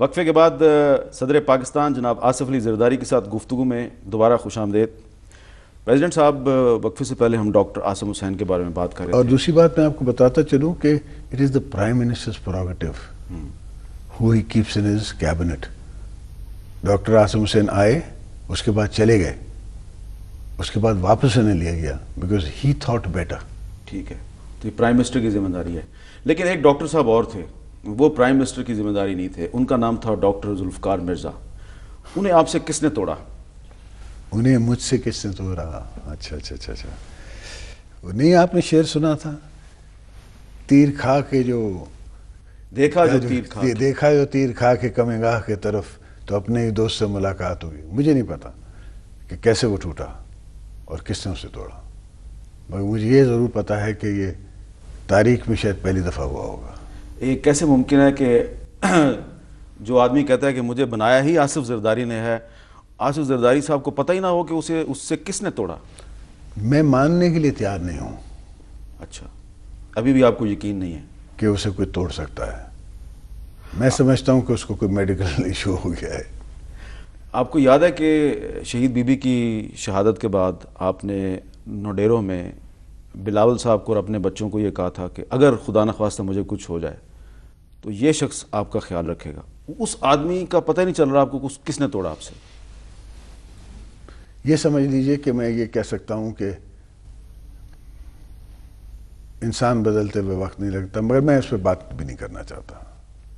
وقفے کے بعد صدر پاکستان جناب آصف علی زرداری کے ساتھ گفتگو میں دوبارہ خوش آمدید۔ پریزیڈنٹ صاحب، وقفے سے پہلے ہم ڈاکٹر عاصم حسین کے بارے میں بات کر رہے تھے، اور دوسری بات میں آپ کو بتاتا چلوں کہ it is the prime minister's prerogative who he keeps in his cabinet. Doctor Asim Hussain آئے، اس کے بعد چلے گئے، اس کے بعد واپس انہیں لیا گیا بیکاز ہی تھاٹ بیٹر۔ ٹھیک ہے، تو یہ پرائم منسٹر کی ذمہ داری ہے، لیکن ایک ڈاکٹر صاحب اور تھے، وہ پرائم منسٹر کی ذمہ داری نہیں تھے، ان کا نام تھا ڈاکٹر ذوالفقار مرزا۔ انہیں آپ سے کس نے توڑا؟ انہیں مجھ سے کس نے توڑا؟ اچھا نہیں، آپ نے شعر سنا تھا، تیر کھا کے جو دیکھا جو تیر کھا کے، دیکھا جو تیر کھا کے کم گاہ کے طرف، تو اپنے ہی دوست سے ملاقات ہوئی۔ مجھے نہیں پتا کہ کیسے وہ ٹوٹا اور کس نے اسے توڑا، مگر مجھے یہ ضرور پتا ہے کہ یہ تاریخ میں شاید پہلی دفعہ ہوا ہوگا۔ یہ کیسے ممکن ہے کہ جو آدمی کہتا ہے کہ مجھے بنایا ہی آصف زرداری نے ہے، آصف زرداری صاحب کو پتہ ہی نہ ہو کہ اس سے کس نے توڑا؟ میں ماننے کے لیے تیار نہیں ہوں۔ اچھا، ابھی بھی آپ کو یقین نہیں ہے کہ اسے کوئی توڑ سکتا ہے؟ میں سمجھتا ہوں کہ اس کو کوئی میڈیکل ایشو ہو گیا ہے۔ آپ کو یاد ہے کہ شہید بی بی کی شہادت کے بعد آپ نے نوڈیرو میں بلاول صاحب کو اور اپنے بچوں کو یہ کہا تھا کہ اگر خدا نخواستہ مجھے کچھ ہو جائے تو یہ شخص آپ کا خیال رکھے گا۔ اس آدمی کا پتہ نہیں چل رہا آپ کو کس نے توڑا آپ سے؟ یہ سمجھ لیجئے کہ میں یہ کہہ سکتا ہوں کہ انسان بدلتے ہوئے وقت نہیں لگتا، مگر میں اس پہ بات بھی نہیں کرنا چاہتا۔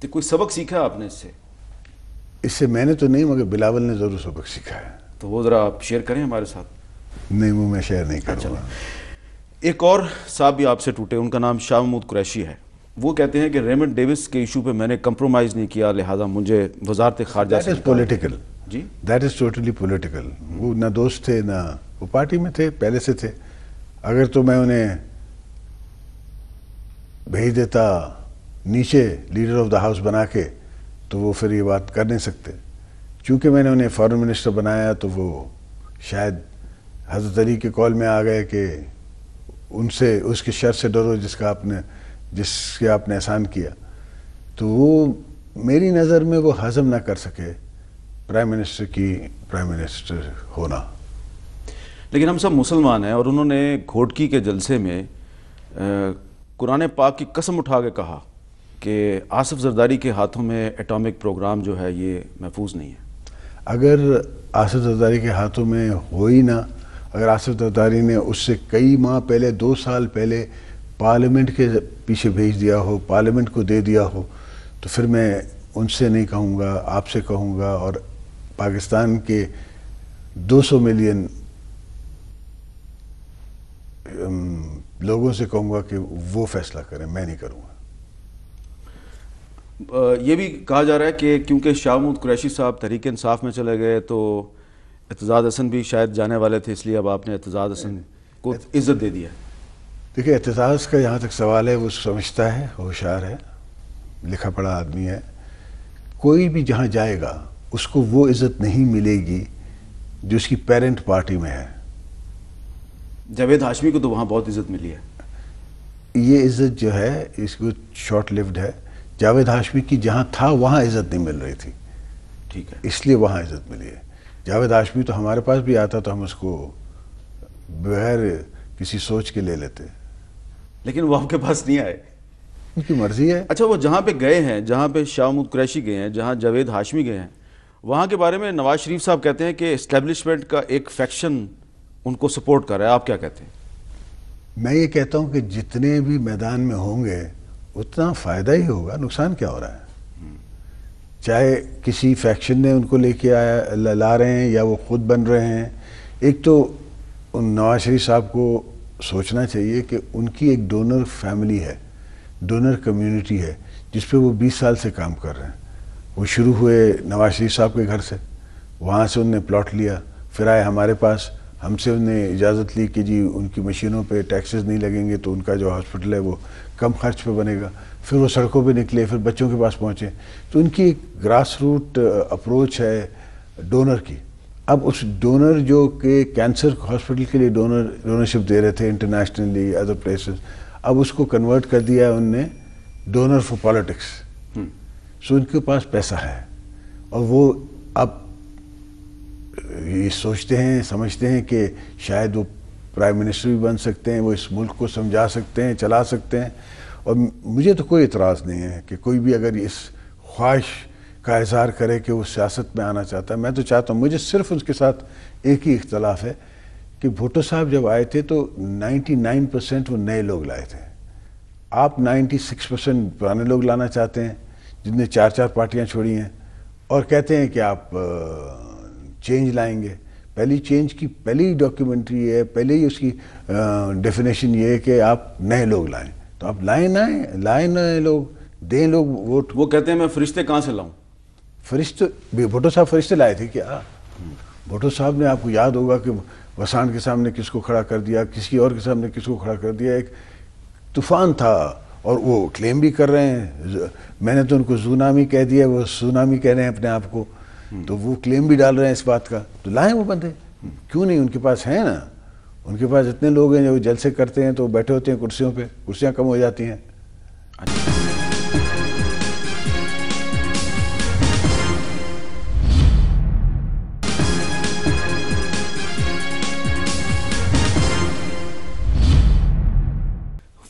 تو کوئی سبق سیکھا آپ نے اس سے؟ میں نے تو نہیں، مگر بلاول نے ضرور سبق سیکھا ہے۔ تو وہ ذرا آپ شیئر کریں ہمارے ساتھ۔ نہیں، وہ میں شیئر نہیں کروں گا۔ ایک اور صاحب بھی آپ سے ٹوٹے، ان کا نام شاہ محمود قریشی ہے۔ وہ کہتے ہیں کہ ریمنڈ ڈیوس کے ایشو پہ میں نے کمپرومائز نہیں کیا، لہٰذا مجھے وزارت خارجہ سے دیٹ از پولیٹیکل۔ جی، دیٹ از ٹوٹلی پولیٹیکل۔ وہ نہ دوست تھے، نہ وہ پارٹی میں تھے، پہلے سے تھے۔ اگر تو میں انہیں بھیج دیتا نیچے لیڈر آف دا ہاؤس بنا کے تو وہ پھر یہ بات کر نہیں سکتے۔ چونکہ میں نے انہیں فارن منسٹر بنایا تو وہ شاید حضرت علی کے قول میں آ گئے کہ ان سے، اس کے شر سے ڈرو جس کے آپ نے احسان کیا۔ تو وہ میری نظر میں وہ ہضم نہ کر سکے پرائم منسٹر ہونا۔ لیکن ہم سب مسلمان ہیں، اور انہوں نے گھوٹکی کے جلسے میں قرآن پاک کی قسم اٹھا کے کہا کہ آصف زرداری کے ہاتھوں میں ایٹامک پروگرام جو ہے یہ محفوظ نہیں ہے۔ اگر آصف زرداری کے ہاتھوں میں ہو ہی نہ، اگر آصف زرداری نے اس سے کئی ماہ پہلے، 2 سال پہلے پارلیمنٹ کے پیچھے بھیج دیا ہو، پارلیمنٹ کو دے دیا ہو، تو پھر میں ان سے نہیں کہوں گا، آپ سے کہوں گا اور پاکستان کے 200 ملین لوگوں سے کہوں گا کہ وہ فیصلہ کریں، میں نہیں کروں گا۔ یہ بھی کہا جا رہا ہے کہ کیونکہ شاہ محمود قریشی صاحب تحریک انصاف میں چلے گئے تو اعتزاز حسن بھی شاید جانے والے تھے، اس لیے اب آپ نے اعتزاز حسن کو عزت دے دیا ہے۔ دیکھیں، اعتزاز کا جہاں تک سوال ہے، وہ سمجھتا ہے، ہوشیار ہے، لکھا پڑھا آدمی ہے۔ کوئی بھی جہاں جائے گا اس کو وہ عزت نہیں ملے گی جو اس کی پیرنٹ پارٹی میں ہے۔ جاوید ہاشمی کو تو وہاں بہت عزت ملی ہے۔ یہ عزت جو ہے اس کو شارٹ لیوڈ ہے۔ جاوید ہاشمی کی جہاں تھا وہاں عزت نہیں مل رہی تھی، ٹھیک ہے، اس لیے وہاں عزت ملی ہے۔ جاوید ہاشمی تو ہمارے پاس بھی آتا تو ہم اس کو بغیر کسی سوچ کے لے لیتے، لیکن وہ آپ کے پاس نہیں آئے۔ ان کی مرضی ہے۔ اچھا، وہ جہاں پہ گئے ہیں، جہاں پہ شاہ محمود قریشی گئے ہیں، جہاں جاوید ہاشمی گئے ہیں، وہاں کے بارے میں نواز شریف صاحب کہتے ہیں کہ اسٹیبلشمنٹ کا ایک فیکشن ان کو سپورٹ کر رہا ہے، آپ کیا کہتے ہیں؟ میں یہ کہتا ہوں کہ جتنے بھی میدان میں ہوں گے اتنا فائدہ ہی ہوگا، نقصان کیا ہو رہا ہے؟ چاہے کسی فیکشن نے ان کو لے کے لا رہے ہیں یا وہ خود بن رہے ہیں۔ ایک تو نواز شریف صاحب کو سوچنا چاہیے کہ ان کی ایک ڈونر فیملی ہے، ڈونر کمیونٹی ہے جس پہ وہ 20 سال سے کام کر رہے ہیں۔ وہ شروع ہوئے نواز شریف صاحب کے گھر سے، وہاں سے انہوں نے پلاٹ لیا، پھر آئے ہمارے پاس، ہم سے انہوں نے اجازت لی کہ جی ان کی مشینوں پہ ٹیکسز نہیں لگیں گے تو ان کا جو ہاسپٹل ہے وہ کم خرچ پہ بنے گا۔ پھر وہ سڑکوں پہ نکلے، پھر بچوں کے پاس پہنچے۔ تو ان کی ایک گراس روٹ اپروچ ہے ڈونر کی۔ اب اس ڈونر جو کہ کینسر ہاسپٹل کے لیے ڈونرشپ دے رہے تھے انٹرنیشنلی ادر پلیسز، اب اس کو کنورٹ کر دیا ہے ان نے ڈونر فار پالیٹکس۔ سو ان کے پاس پیسہ ہے، اور وہ اب یہ سوچتے ہیں سمجھتے ہیں کہ شاید وہ پرائم منسٹر بھی بن سکتے ہیں, وہ اس ملک کو سمجھا سکتے ہیں, چلا سکتے ہیں. اور مجھے تو کوئی اعتراض نہیں ہے کہ کوئی بھی اگر اس خواہش کا اظہار کرے کہ وہ سیاست میں آنا چاہتا ہے. میں تو چاہتا ہوں, مجھے صرف اس کے ساتھ ایک ہی اختلاف ہے کہ بھٹو صاحب جب آئے تھے تو 99% وہ نئے لوگ لائے تھے. آپ 96% پرانے لوگ لانا چاہتے ہیں جن نے 4 پارٹیاں چھوڑی ہیں, اور کہتے ہیں کہ آپ چینج لائیں گے. پہلی چینج کی پہلی ڈاکیومنٹری یہ ہے, پہلے ہی اس کی ڈیفینیشن یہ ہے کہ آپ نئے لوگ لائیں. تو آپ لائیں نئے لوگ, دیں لوگ ووٹ. وہ کہتے ہیں میں فرشتے کہاں سے لاؤں؟ فرشتے بھٹو صاحب فرشتے لائے تھے کیا؟ بھٹو صاحب نے, آپ کو یاد ہوگا کہ وسان کے سامنے کس کو کھڑا کر دیا, کسی اور کے سامنے کس کو کھڑا کر دیا, ایک طوفان تھا. اور وہ کلیم بھی کر رہے ہیں, میں نے تو ان کو زونامی کہہ دیا, وہ سونامی کہہ رہے ہیں اپنے آپ کو, تو وہ کلیم بھی ڈال رہے ہیں اس بات کا. تو لائیں وہ بندے, کیوں نہیں؟ ان کے پاس ہیں نا, ان کے پاس اتنے لوگ ہیں جو جلسے کرتے ہیں تو بیٹھے ہوتے ہیں کرسیوں پہ, کرسیاں کم ہو جاتی ہیں.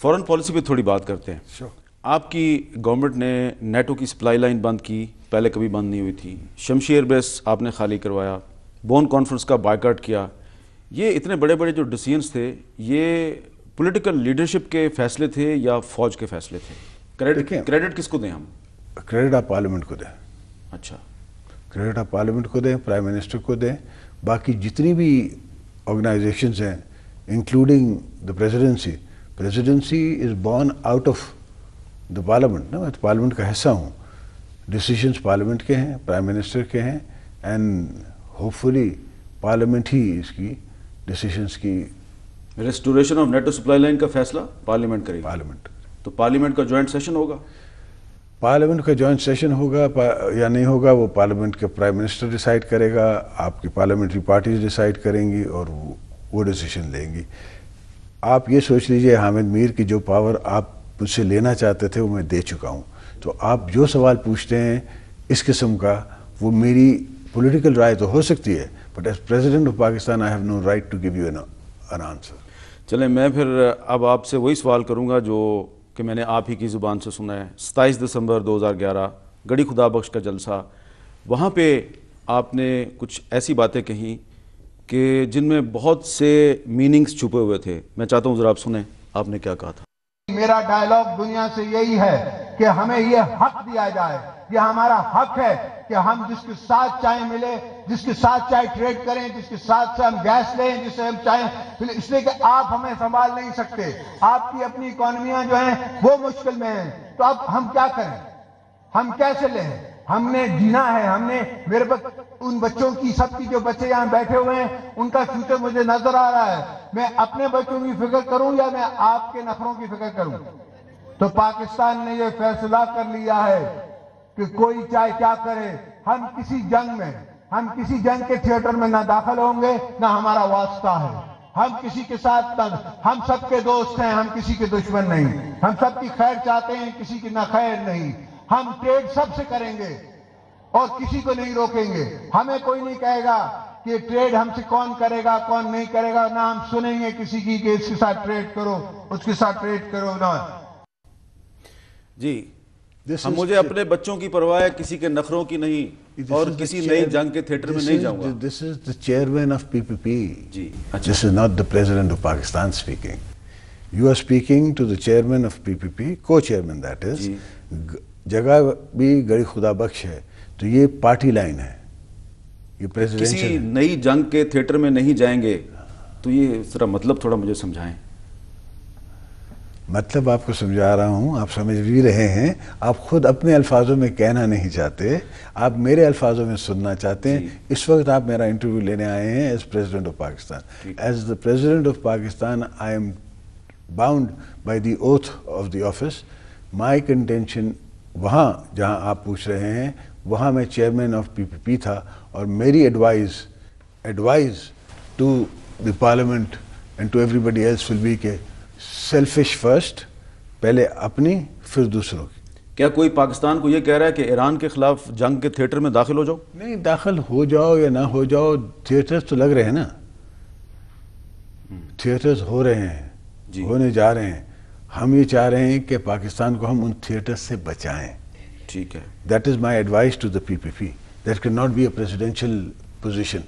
فورن پالیسی پہ تھوڑی بات کرتے ہیں. آپ کی گورنمنٹ نے نیٹو کی سپلائی لائن بند کی, پہلے کبھی بند نہیں ہوئی تھی. شمشی ایئر بیس آپ نے خالی کروایا, بون کانفرنس کا بائیکاٹ کیا. یہ اتنے بڑے بڑے جو ڈیسیژنز تھے, یہ پولیٹیکل لیڈرشپ کے فیصلے تھے یا فوج کے فیصلے تھے؟ کریڈٹ کس کو دیں ہم؟ کریڈٹ آپ پارلیمنٹ کو دیں. اچھا, کریڈٹ آپ پارلیمنٹ کو دیں, پرائم منسٹر کو دیں. باقی جتنی بھی آرگنائزیشنز ہیں including the presidency is born out of the parliament نا. میں تو پارلیمنٹ کا حصہ ہوں, ڈیسیژنس پارلیمنٹ کے ہیں, پرائم منسٹر کے ہیں, اینڈ ہوپ فلی پارلیمنٹ ہی اس کی ڈیسیژنس کی. Restoration of NATO supply line کا فیصلہ پارلیمنٹ کرے گی. پارلیمنٹ, تو پارلیمنٹ کا جوائنٹ سیشن ہوگا؟ پارلیمنٹ کا جوائنٹ سیشن ہوگا یا نہیں ہوگا وہ پارلیمنٹ کے پرائم منسٹر ڈیسائیڈ کرے گا, آپ کی پارلیمنٹری پارٹیز ڈیسائیڈ کریں گی اور وہ ڈیسیشن لیں گی. آپ یہ سوچ لیجئے حامد میر کی جو پاور آپ مجھ سے لینا چاہتے تھے وہ میں دے چکا ہوں. تو آپ جو سوال پوچھتے ہیں اس قسم کا, وہ میری پولیٹیکل رائے تو ہو سکتی ہے, but as president of Pakistan I have no right to give you an answer. چلیں, میں پھر اب آپ سے وہی سوال کروں گا جو کہ میں نے آپ ہی کی زبان سے سنا ہے. 27 دسمبر 2011 گڑھی خدا بخش کا جلسہ, وہاں پہ آپ نے کچھ ایسی باتیں کہیں کہ جن میں بہت سے میننگز چھپے ہوئے تھے. میں چاہتا ہوں ذرا آپ سنیں آپ نے کیا کہا تھا. میرا ڈائیلاگ دنیا سے یہی ہے کہ ہمیں یہ حق دیا جائے, یہ ہمارا حق ہے کہ ہم جس کے ساتھ چاہیں ملے, جس کے ساتھ چاہے ٹریڈ کریں, جس کے ساتھ سے ہم گیس لیں, جس سے ہم چاہیں, اس لیے کہ آپ ہمیں سنبھال نہیں سکتے. آپ کی اپنی اکانومیاں جو ہیں وہ مشکل میں ہیں, تو اب ہم کیا کریں, ہم کیسے لیں؟ ہم نے جینا ہے. ہم نے, میرے پاس ان بچوں کی, سب کی جو بچے یہاں بیٹھے ہوئے ہیں ان کا فیوچر مجھے نظر آ رہا ہے. میں اپنے بچوں کی فکر کروں یا میں آپ کے نخروں کی فکر کروں؟ تو پاکستان نے یہ فیصلہ کر لیا ہے کہ کوئی چاہے کیا کرے, ہم کسی جنگ کے تھیٹر میں نہ داخل ہوں گے, نہ ہمارا واسطہ ہے. ہم کسی کے ساتھ, ہم سب کے دوست ہیں, ہم کسی کے دشمن نہیں. ہم سب کی خیر چاہتے ہیں, کسی کی نہ خیر نہیں. ہم ٹریڈ سب سے کریں گے اور کسی کو نہیں روکیں گے. ہمیں کوئی نہیں کہے گا کہ ٹریڈ ہم سے کون کرے گا کون نہیں کرے گا, نہ ہم سنیں گے کسی کی کہ اس کے ساتھ ٹریڈ کرو, اس کے ساتھ ٹریڈ کرو. نہ جی, ہم مجھے اپنے بچوں کی پرواہ ہے, کسی کے نخروں کی نہیں, اور کسی نئی جنگ کے تھیٹر میں نہیں جاؤں گا. This is the chairman of PPP. G, This is not the president of Pakistan speaking. You are speaking to the chairman of PPP, co-chairman that is. جگہ بھی گڑھی خدا بخش ہے, تو یہ پارٹی لائن ہے, یہ پریزیڈنشل. کسی نئی جنگ کے تھیٹر میں نہیں جائیں گے, تو یہ ذرا مطلب تھوڑا مجھے سمجھائیں. مطلب آپ کو سمجھا رہا ہوں, آپ سمجھ بھی رہے ہیں. آپ خود اپنے الفاظوں میں کہنا نہیں چاہتے, آپ میرے الفاظوں میں سننا چاہتے ہیں. اس وقت آپ میرا انٹرویو لینے آئے ہیں as president of Pakistan. As the president of Pakistan I am bound by the oath of the office. My contention وہاں جہاں آپ پوچھ رہے ہیں, وہاں میں چیئرمین آف پی پی پی تھا, اور میری advice to the parliament and to everybody else will be کہ سیلفش فرسٹ, پہلے اپنی پھر دوسروں کی. کیا کوئی پاکستان کو یہ کہہ رہا ہے کہ ایران کے خلاف جنگ کے تھیٹر میں داخل ہو جاؤ؟ نہیں، داخل ہو جاؤ یا نہ ہو جاؤ، تھیٹرز تو لگ رہے ہیں نا، تھیٹرز ہو رہے ہیں، جی ہونے جا رہے ہیں. ہم یہ چاہ رہے ہیں کہ پاکستان کو ہم ان تھیٹرز سے بچائیں. ٹھیک ہے. That is my advice to the P P P. That can not be a presidential position.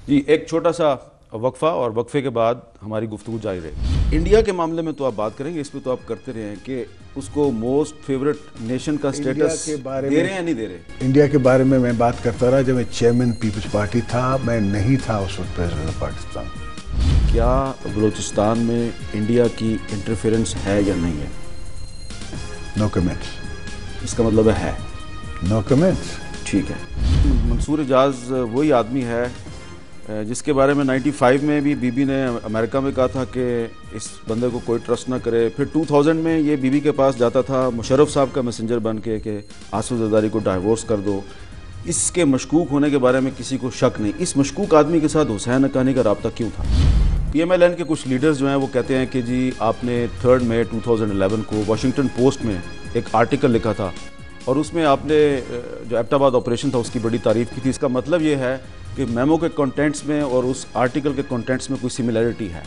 جی ایک چھوٹا سا وقفہ اور وقفے کے بعد ہماری گفتگو جاری رہے گی. انڈیا کے معاملے میں تو آپ بات کریں گے، اس پہ تو آپ کرتے رہے ہیں کہ اس کو موسٹ فیوریٹ نیشن کا سٹیٹس دے رہے ہیں یا نہیں دے رہے؟ انڈیا کے بارے میں بات کرتا رہا جب میں چیئرمین پیپلز پارٹی تھا. میں نہیں تھا اس وقت پریزیڈنٹ آف پاکستان. کیا بلوچستان میں انڈیا کی انٹرفیئرنس ہے یا نہیں ہے؟ نو کمنٹس. اس کا مطلب ہے نو کمنٹس. ٹھیک ہے. منصور اعجاز وہی آدمی ہے جس کے بارے میں 95 میں بھی بی بی نے امریکہ میں کہا تھا کہ اس بندے کو کوئی ٹرسٹ نہ کرے. پھر 2000 میں یہ بی بی کے پاس جاتا تھا مشرف صاحب کا میسنجر بن کے کہ آصف زرداری کو ڈائیورس کر دو. اس کے مشکوک ہونے کے بارے میں کسی کو شک نہیں. اس مشکوک آدمی کے ساتھ حسین حقانی کا رابطہ کیوں تھا؟ پی ایم ایل این کے کچھ لیڈرز جو ہیں وہ کہتے ہیں کہ جی آپ نے 3 مئی 2011 کو واشنگٹن پوسٹ میں ایک آرٹیکل لکھا تھا اور اس میں آپ نے جو ایبٹ آباد آپریشن تھا اس کی بڑی تعریف کی تھی. اس کا مطلب یہ ہے کہ میمو کے کنٹینٹس میں اور اس آرٹیکل کے کنٹینٹس میں کوئی سملیرٹی ہے.